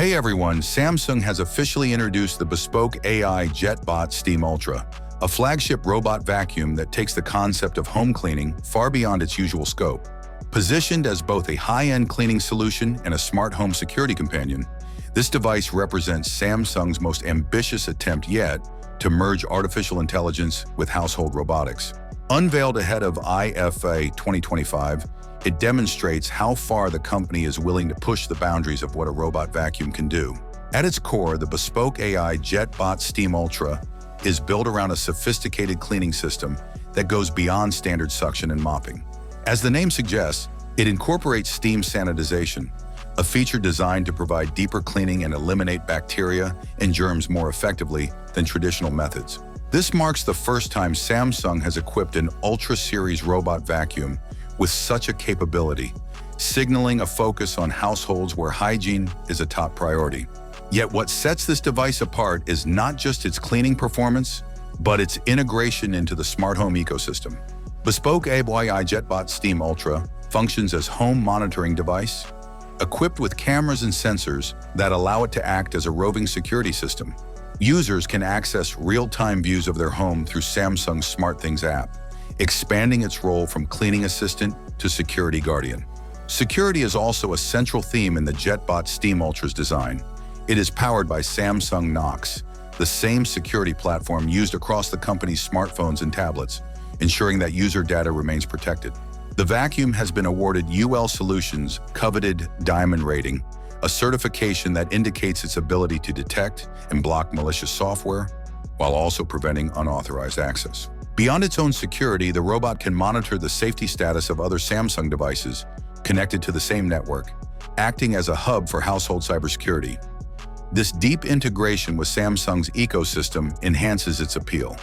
Hey everyone, Samsung has officially introduced the Bespoke AI JetBot Steam Ultra, a flagship robot vacuum that takes the concept of home cleaning far beyond its usual scope. Positioned as both a high-end cleaning solution and a smart home security companion, this device represents Samsung's most ambitious attempt yet to merge artificial intelligence with household robotics. Unveiled ahead of IFA 2025, it demonstrates how far the company is willing to push the boundaries of what a robot vacuum can do. At its core, the Bespoke AI JetBot Steam Ultra is built around a sophisticated cleaning system that goes beyond standard suction and mopping. As the name suggests, it incorporates steam sanitization, a feature designed to provide deeper cleaning and eliminate bacteria and germs more effectively than traditional methods. This marks the first time Samsung has equipped an Ultra Series robot vacuum with such a capability, signaling a focus on households where hygiene is a top priority. Yet what sets this device apart is not just its cleaning performance, but its integration into the smart home ecosystem. Bespoke AI JetBot Steam Ultra functions as home monitoring device, equipped with cameras and sensors that allow it to act as a roving security system. Users can access real-time views of their home through Samsung's SmartThings app, expanding its role from cleaning assistant to security guardian. Security is also a central theme in the JetBot Steam Ultra's design. It is powered by Samsung Knox, the same security platform used across the company's smartphones and tablets, ensuring that user data remains protected. The vacuum has been awarded UL Solutions' coveted Diamond rating, a certification that indicates its ability to detect and block malicious software, while also preventing unauthorized access. Beyond its own security, the robot can monitor the safety status of other Samsung devices connected to the same network, acting as a hub for household cybersecurity. This deep integration with Samsung's ecosystem enhances its appeal.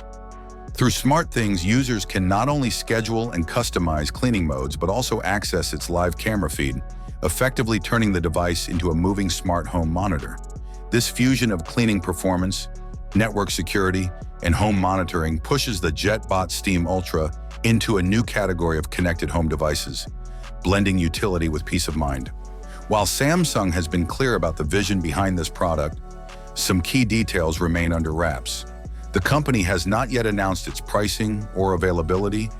Through SmartThings, users can not only schedule and customize cleaning modes, but also access its live camera feed, effectively turning the device into a moving smart home monitor. This fusion of cleaning performance, network security, and home monitoring pushes the JetBot Steam Ultra into a new category of connected home devices, blending utility with peace of mind. While Samsung has been clear about the vision behind this product, some key details remain under wraps. The company has not yet announced its pricing or availability,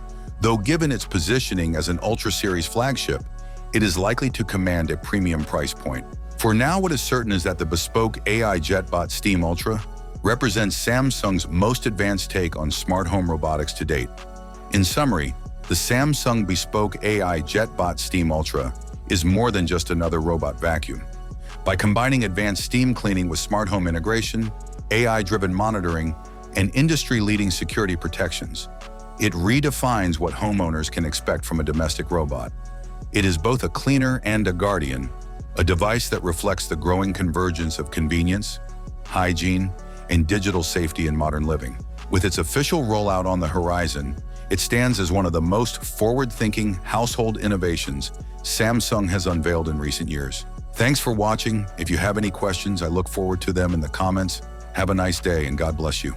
though given its positioning as an Ultra Series flagship, it is likely to command a premium price point. For now, what is certain is that the Bespoke AI JetBot Steam Ultra represents Samsung's most advanced take on smart home robotics to date. In summary, the Samsung Bespoke AI JetBot Steam Ultra is more than just another robot vacuum. By combining advanced steam cleaning with smart home integration, AI-driven monitoring, and industry-leading security protections, it redefines what homeowners can expect from a domestic robot. It is both a cleaner and a guardian, a device that reflects the growing convergence of convenience, hygiene, and digital safety in modern living. With its official rollout on the horizon, it stands as one of the most forward-thinking household innovations Samsung has unveiled in recent years. Thanks for watching. If you have any questions, I look forward to them in the comments. Have a nice day and God bless you.